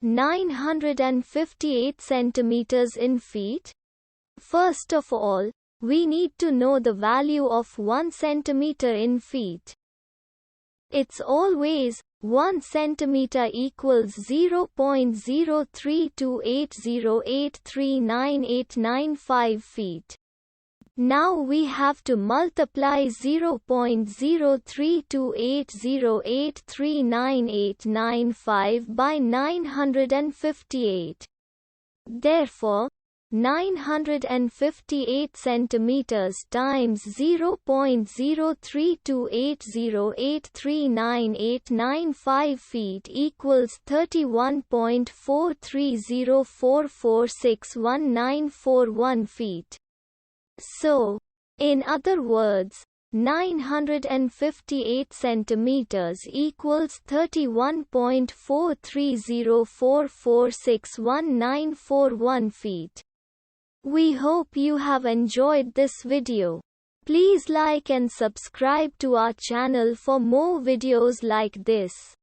958 centimeters in feet? First of all, we need to know the value of 1 centimeter in feet. It's always 1 centimeter equals 0.03280839895 feet. Now we have to multiply 0.03280839895 by 958. Therefore, 958 centimeters times 0.03280839895 feet equals 31.43044619141 feet. So, in other words, 958 centimeters equals 31.43044619141 feet. We hope you have enjoyed this video. Please like and subscribe to our channel for more videos like this.